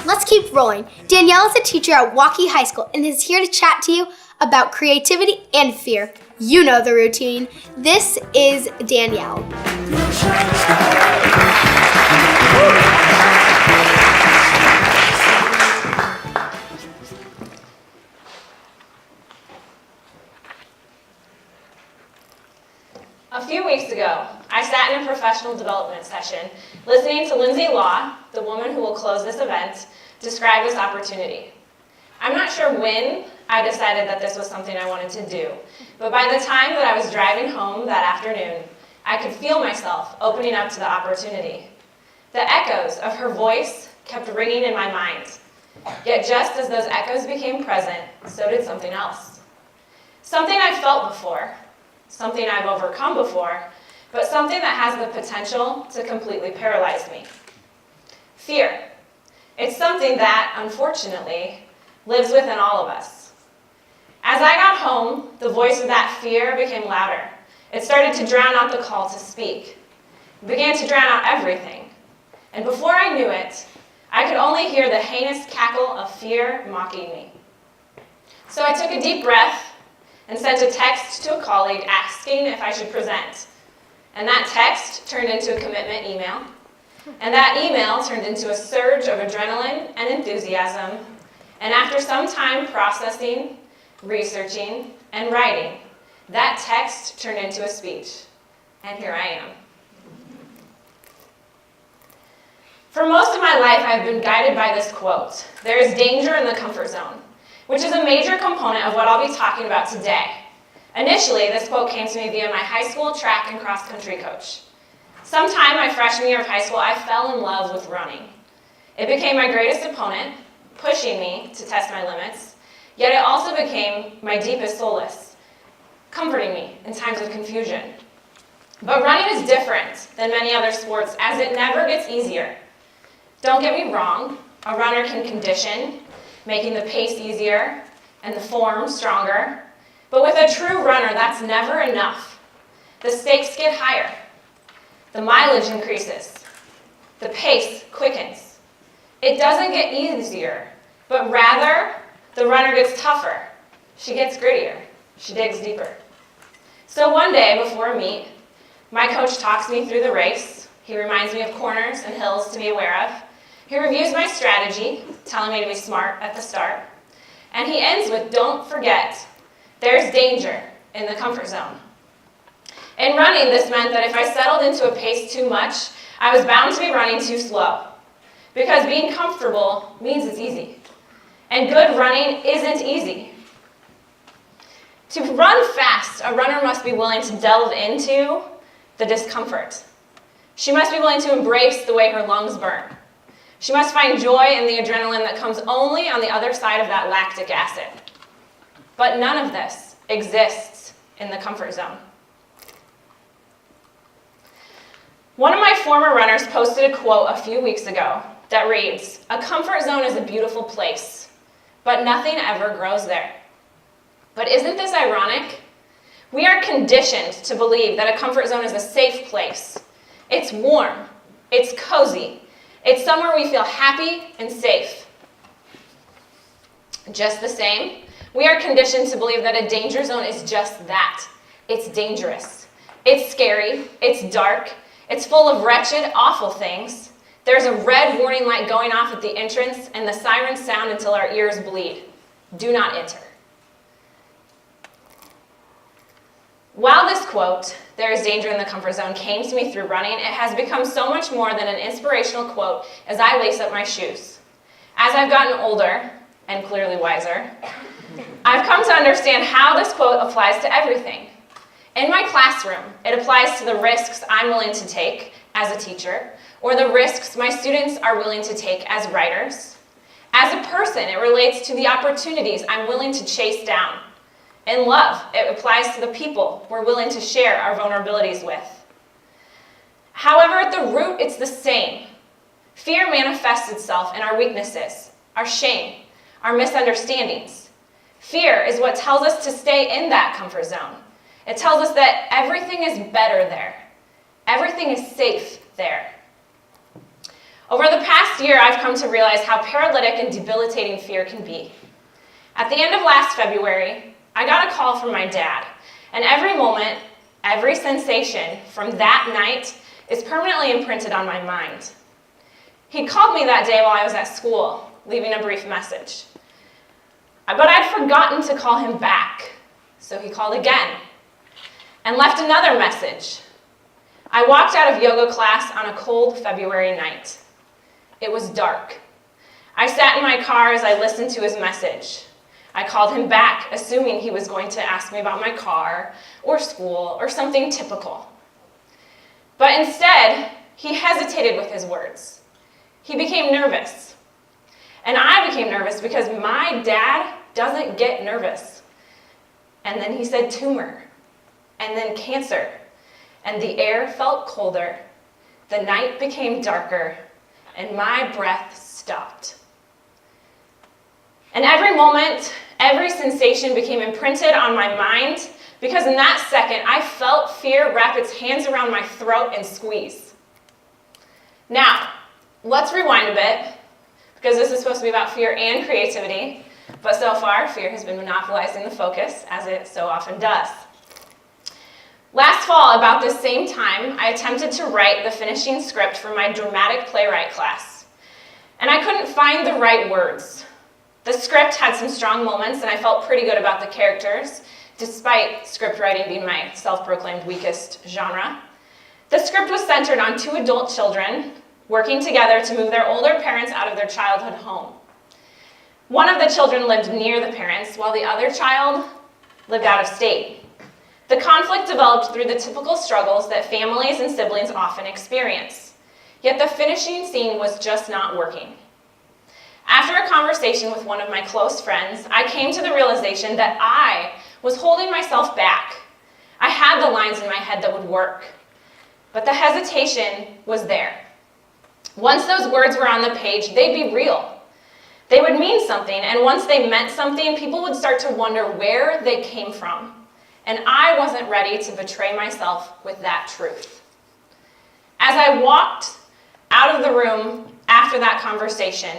Let's keep rolling. Danielle is a teacher at Waukee High School and is here to chat to you about creativity and fear. You know the routine. This is Danielle. A few weeks ago, I sat in a professional development session listening to Lindsay Law, the woman who will close this event, describe this opportunity. I'm not sure when I decided that this was something I wanted to do, but by the time that I was driving home that afternoon, I could feel myself opening up to the opportunity. The echoes of her voice kept ringing in my mind, yet just as those echoes became present, so did something else. Something I've felt before, something I've overcome before, but something that has the potential to completely paralyze me. Fear. It's something that, unfortunately, lives within all of us. As I got home, the voice of that fear became louder. It started to drown out the call to speak. It began to drown out everything. And before I knew it, I could only hear the heinous cackle of fear mocking me. So I took a deep breath and sent a text to a colleague asking if I should present. And that text turned into a commitment email. And that email turned into a surge of adrenaline and enthusiasm. And after some time processing, researching, and writing, that text turned into a speech. And here I am. For most of my life, I've been guided by this quote: "There is danger in the comfort zone," which is a major component of what I'll be talking about today. Initially, this quote came to me via my high school track and cross-country coach. Sometime my freshman year of high school, I fell in love with running. It became my greatest opponent, pushing me to test my limits, yet it also became my deepest solace, comforting me in times of confusion. But running is different than many other sports, as it never gets easier. Don't get me wrong, a runner can condition, making the pace easier and the form stronger. But with a true runner, that's never enough. The stakes get higher. The mileage increases. The pace quickens. It doesn't get easier, but rather, the runner gets tougher. She gets grittier. She digs deeper. So one day before a meet, my coach talks me through the race. He reminds me of corners and hills to be aware of. He reviews my strategy, telling me to be smart at the start. And he ends with, "Don't forget, there's danger in the comfort zone." In running, this meant that if I settled into a pace too much, I was bound to be running too slow. Because being comfortable means it's easy. And good running isn't easy. To run fast, a runner must be willing to delve into the discomfort. She must be willing to embrace the way her lungs burn. She must find joy in the adrenaline that comes only on the other side of that lactic acid. But none of this exists in the comfort zone. One of my former runners posted a quote a few weeks ago that reads, "A comfort zone is a beautiful place, but nothing ever grows there." But isn't this ironic? We are conditioned to believe that a comfort zone is a safe place. It's warm, it's cozy, it's somewhere we feel happy and safe. Just the same, we are conditioned to believe that a danger zone is just that. It's dangerous. It's scary. It's dark. It's full of wretched, awful things. There's a red warning light going off at the entrance, and the sirens sound until our ears bleed. Do not enter. While this quote, "There is danger in the comfort zone," came to me through running, it has become so much more than an inspirational quote as I lace up my shoes. As I've gotten older, and clearly wiser, I've come to understand how this quote applies to everything. In my classroom, it applies to the risks I'm willing to take as a teacher, or the risks my students are willing to take as writers. As a person, it relates to the opportunities I'm willing to chase down. In love, it applies to the people we're willing to share our vulnerabilities with. However, at the root, it's the same. Fear manifests itself in our weaknesses, our shame, our misunderstandings. Fear is what tells us to stay in that comfort zone. It tells us that everything is better there. Everything is safe there. Over the past year, I've come to realize how paralytic and debilitating fear can be. At the end of last February, I got a call from my dad, and every moment, every sensation from that night is permanently imprinted on my mind. He called me that day while I was at school, leaving a brief message. But I'd forgotten to call him back, so he called again and left another message. I walked out of yoga class on a cold February night. It was dark. I sat in my car as I listened to his message. I called him back, assuming he was going to ask me about my car or school or something typical. But instead, he hesitated with his words. He became nervous. And I became nervous because my dad doesn't get nervous. And then he said tumor, and then cancer, and the air felt colder, the night became darker, and my breath stopped. And every moment, every sensation became imprinted on my mind because in that second, I felt fear wrap its hands around my throat and squeeze. Now, let's rewind a bit, because this is supposed to be about fear and creativity, but so far, fear has been monopolizing the focus, as it so often does. Last fall, about this same time, I attempted to write the finishing script for my dramatic playwright class, and I couldn't find the right words. The script had some strong moments, and I felt pretty good about the characters, despite script writing being my self-proclaimed weakest genre. The script was centered on two adult children working together to move their older parents out of their childhood home. One of the children lived near the parents, while the other child lived out of state. The conflict developed through the typical struggles that families and siblings often experience. Yet the finishing scene was just not working. After a conversation with one of my close friends, I came to the realization that I was holding myself back. I had the lines in my head that would work, but the hesitation was there. Once those words were on the page, they'd be real. They would mean something, and once they meant something, people would start to wonder where they came from. And I wasn't ready to betray myself with that truth. As I walked out of the room after that conversation,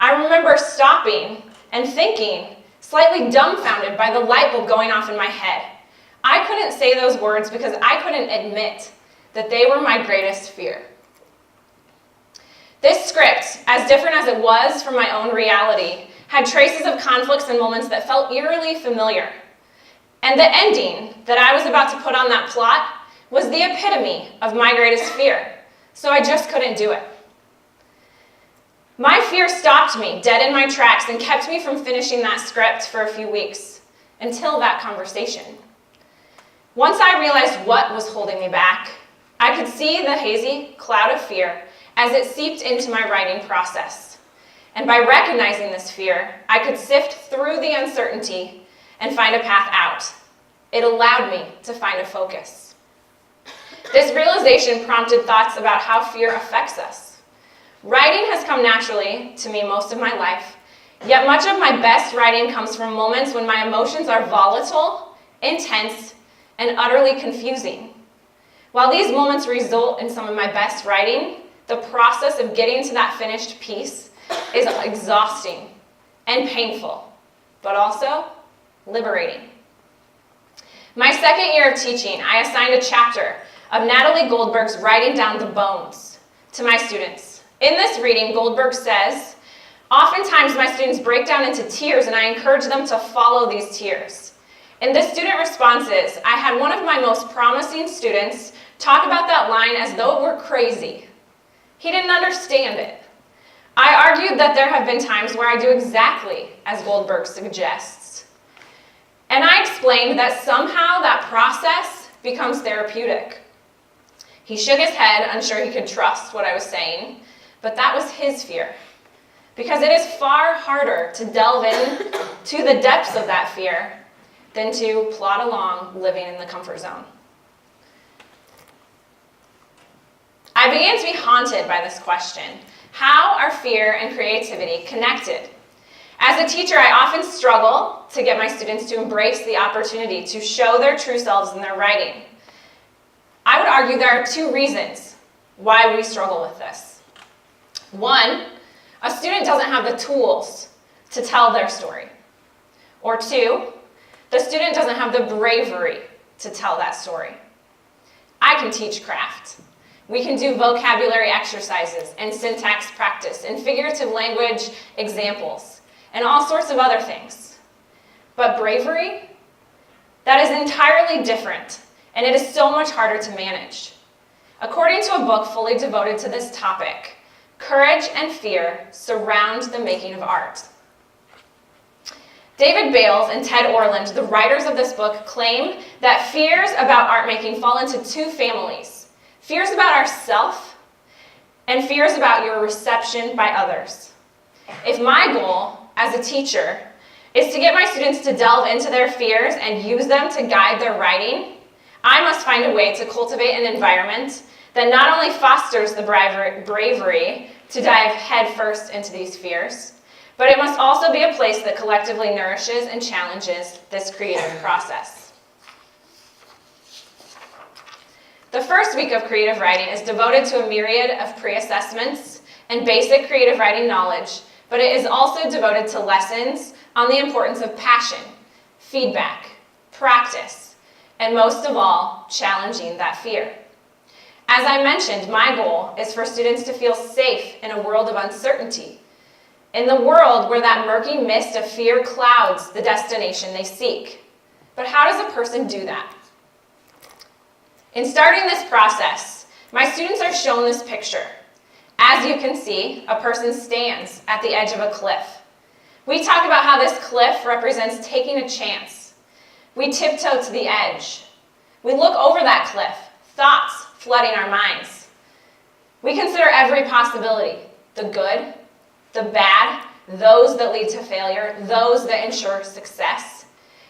I remember stopping and thinking, slightly dumbfounded by the light bulb going off in my head. I couldn't say those words because I couldn't admit that they were my greatest fear. This script, as different as it was from my own reality, had traces of conflicts and moments that felt eerily familiar. And the ending that I was about to put on that plot was the epitome of my greatest fear, so I just couldn't do it. My fear stopped me dead in my tracks and kept me from finishing that script for a few weeks, until that conversation. Once I realized what was holding me back, I could see the hazy cloud of fear as it seeped into my writing process. And by recognizing this fear, I could sift through the uncertainty and find a path out. It allowed me to find a focus. This realization prompted thoughts about how fear affects us. Writing has come naturally to me most of my life, yet much of my best writing comes from moments when my emotions are volatile, intense, and utterly confusing. While these moments result in some of my best writing, the process of getting to that finished piece is exhausting and painful, but also liberating. My second year of teaching, I assigned a chapter of Natalie Goldberg's Writing Down the Bones to my students. In this reading, Goldberg says, "Oftentimes my students break down into tears and I encourage them to follow these tears." In the student responses, I had one of my most promising students talk about that line as though it were crazy. He didn't understand it. I argued that there have been times where I do exactly as Goldberg suggests. And I explained that somehow that process becomes therapeutic. He shook his head, unsure he could trust what I was saying, but that was his fear. Because it is far harder to delve in to the depths of that fear than to plod along living in the comfort zone. I began to be haunted by this question. How are fear and creativity connected? As a teacher, I often struggle to get my students to embrace the opportunity to show their true selves in their writing. I would argue there are two reasons why we struggle with this. 1, a student doesn't have the tools to tell their story. Or 2, the student doesn't have the bravery to tell that story. I can teach craft. We can do vocabulary exercises and syntax practice and figurative language examples and all sorts of other things. But bravery, that is entirely different, and it is so much harder to manage. According to a book fully devoted to this topic, courage and fear surround the making of art. David Bales and Ted Orland, the writers of this book, claim that fears about art making fall into 2 families. Fears about ourself and fears about your reception by others. If my goal as a teacher is to get my students to delve into their fears and use them to guide their writing, I must find a way to cultivate an environment that not only fosters the bravery to dive headfirst into these fears, but it must also be a place that collectively nourishes and challenges this creative process. The first week of creative writing is devoted to a myriad of pre-assessments and basic creative writing knowledge, but it is also devoted to lessons on the importance of passion, feedback, practice, and most of all, challenging that fear. As I mentioned, my goal is for students to feel safe in a world of uncertainty, in the world where that murky mist of fear clouds the destination they seek. But how does a person do that? In starting this process, my students are shown this picture. As you can see, a person stands at the edge of a cliff. We talk about how this cliff represents taking a chance. We tiptoe to the edge. We look over that cliff, thoughts flooding our minds. We consider every possibility, the good, the bad, those that lead to failure, those that ensure success.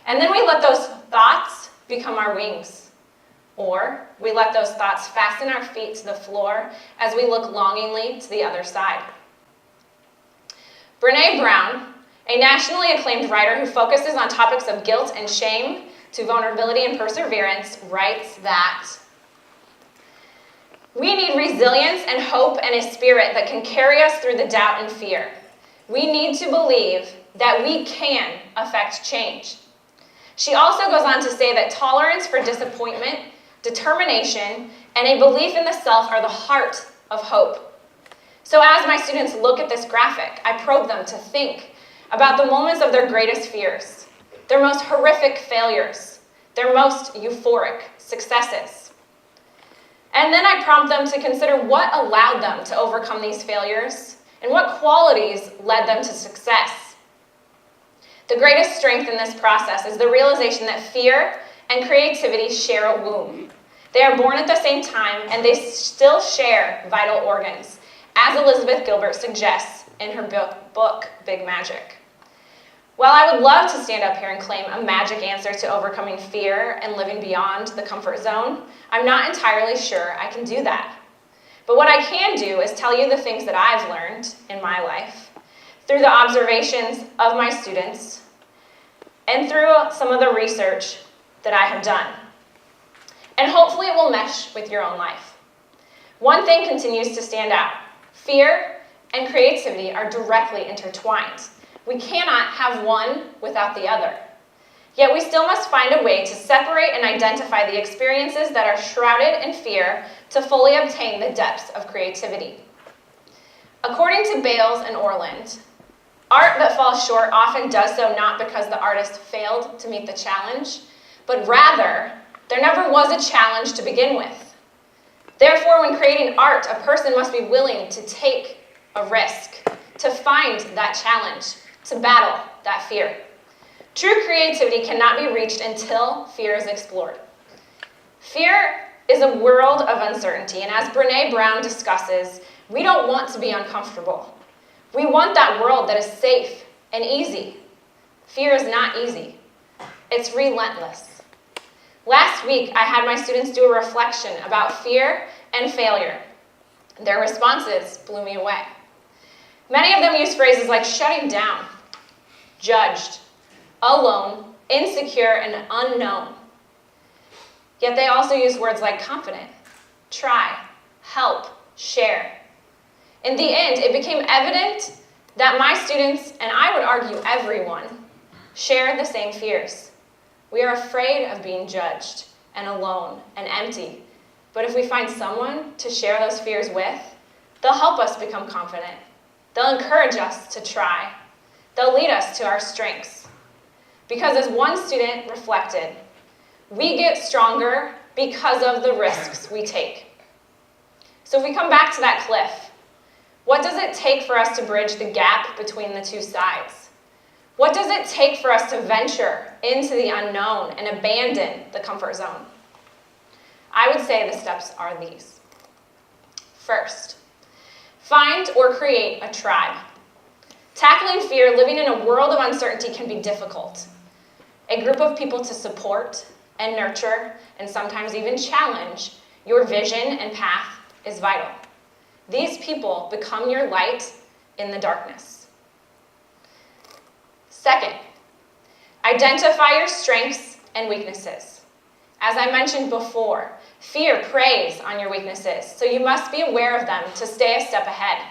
And then we let those thoughts become our wings. Or we let those thoughts fasten our feet to the floor as we look longingly to the other side. Brené Brown, a nationally acclaimed writer who focuses on topics of guilt and shame to vulnerability and perseverance, writes that we need resilience and hope and a spirit that can carry us through the doubt and fear. We need to believe that we can affect change. She also goes on to say that tolerance for disappointment, determination, and a belief in the self are the heart of hope. So as my students look at this graphic, I probe them to think about the moments of their greatest fears, their most horrific failures, their most euphoric successes. And then I prompt them to consider what allowed them to overcome these failures and what qualities led them to success. The greatest strength in this process is the realization that fear and creativity share a womb. They are born at the same time and they still share vital organs, as Elizabeth Gilbert suggests in her book, Big Magic. While I would love to stand up here and claim a magic answer to overcoming fear and living beyond the comfort zone, I'm not entirely sure I can do that. But what I can do is tell you the things that I've learned in my life through the observations of my students and through some of the research that I have done. And hopefully it will mesh with your own life. One thing continues to stand out. Fear and creativity are directly intertwined. We cannot have one without the other. Yet we still must find a way to separate and identify the experiences that are shrouded in fear to fully obtain the depths of creativity. According to Bales and Orland, art that falls short often does so not because the artist failed to meet the challenge, but rather there never was a challenge to begin with. Therefore, when creating art, a person must be willing to take a risk, to find that challenge, to battle that fear. True creativity cannot be reached until fear is explored. Fear is a world of uncertainty, and as Brené Brown discusses, we don't want to be uncomfortable. We want that world that is safe and easy. Fear is not easy. It's relentless. Last week, I had my students do a reflection about fear and failure. Their responses blew me away. Many of them use phrases like shutting down, judged, alone, insecure, and unknown. Yet they also use words like confident, try, help, share. In the end, it became evident that my students, and I would argue everyone, share the same fears. We are afraid of being judged and alone and empty. But if we find someone to share those fears with, they'll help us become confident. They'll encourage us to try. They'll lead us to our strengths. Because as one student reflected, we get stronger because of the risks we take. So if we come back to that cliff, what does it take for us to bridge the gap between the two sides? What does it take for us to venture into the unknown and abandon the comfort zone? I would say the steps are these. First, find or create a tribe. Tackling fear, living in a world of uncertainty can be difficult. A group of people to support and nurture, and sometimes even challenge, your vision and path is vital. These people become your light in the darkness. Second, identify your strengths and weaknesses. As I mentioned before, fear preys on your weaknesses, so you must be aware of them to stay a step ahead.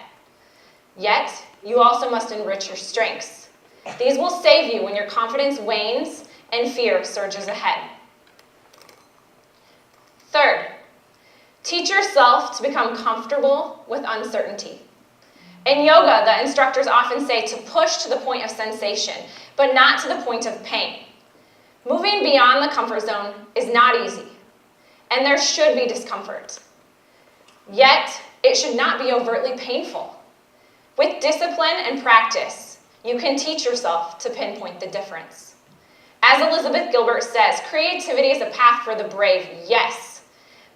Yet, you also must enrich your strengths. These will save you when your confidence wanes and fear surges ahead. Third, teach yourself to become comfortable with uncertainty. In yoga, the instructors often say to push to the point of sensation, but not to the point of pain. Moving beyond the comfort zone is not easy, and there should be discomfort. Yet, it should not be overtly painful. With discipline and practice, you can teach yourself to pinpoint the difference. As Elizabeth Gilbert says, creativity is a path for the brave, yes,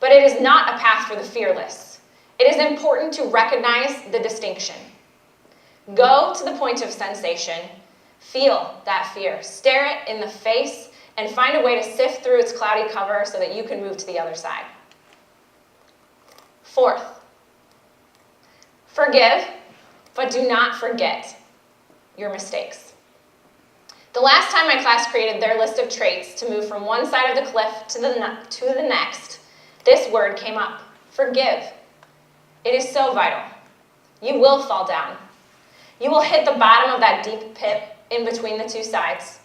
but it is not a path for the fearless. It is important to recognize the distinction. Go to the point of sensation, feel that fear, stare it in the face, and find a way to sift through its cloudy cover so that you can move to the other side. Fourth, forgive, but do not forget your mistakes. The last time my class created their list of traits to move from one side of the cliff to the next, this word came up, forgive. It is so vital. You will fall down. You will hit the bottom of that deep pit in between the two sides,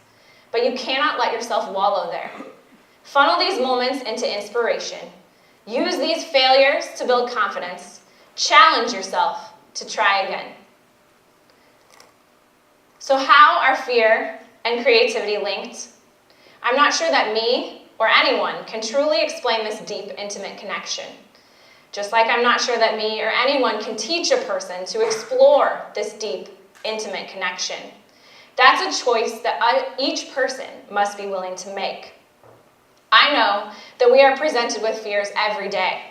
but you cannot let yourself wallow there. Funnel these moments into inspiration. Use these failures to build confidence. Challenge yourself to try again. So how are fear and creativity linked? I'm not sure that me or anyone can truly explain this deep, intimate connection. Just like I'm not sure that me or anyone can teach a person to explore this deep, intimate connection. That's a choice that each person must be willing to make. I know that we are presented with fears every day.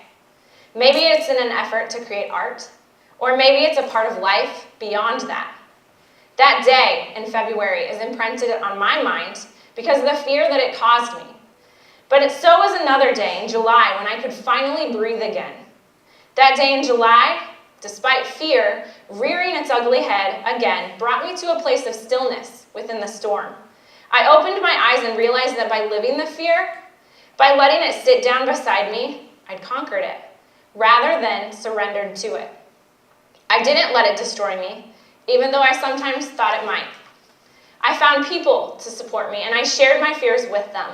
Maybe it's in an effort to create art, or maybe it's a part of life beyond that. That day in February is imprinted on my mind because of the fear that it caused me. But so was another day in July when I could finally breathe again. That day in July, despite fear rearing its ugly head again, brought me to a place of stillness within the storm. I opened my eyes and realized that by living the fear, by letting it sit down beside me, I'd conquered it, rather than surrendered to it. I didn't let it destroy me, even though I sometimes thought it might. I found people to support me, and I shared my fears with them.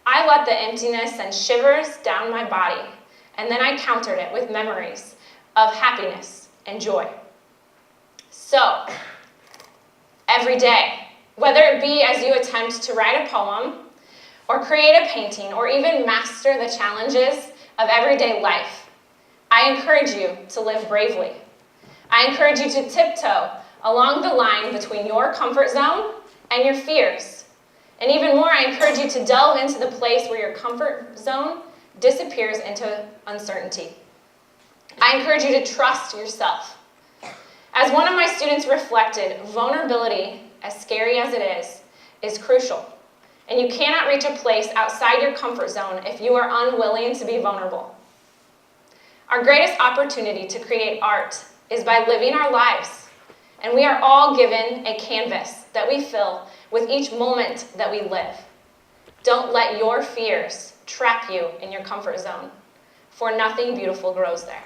I let the emptiness send shivers down my body, and then I countered it with memories of happiness and joy. So, every day, whether it be as you attempt to write a poem, or create a painting, or even master the challenges of everyday life, I encourage you to live bravely. I encourage you to tiptoe along the line between your comfort zone and your fears. And even more, I encourage you to delve into the place where your comfort zone disappears into uncertainty. I encourage you to trust yourself. As one of my students reflected, vulnerability, as scary as it is crucial. And you cannot reach a place outside your comfort zone if you are unwilling to be vulnerable. Our greatest opportunity to create art is by living our lives. And we are all given a canvas that we fill with each moment that we live. Don't let your fears trap you in your comfort zone, for nothing beautiful grows there.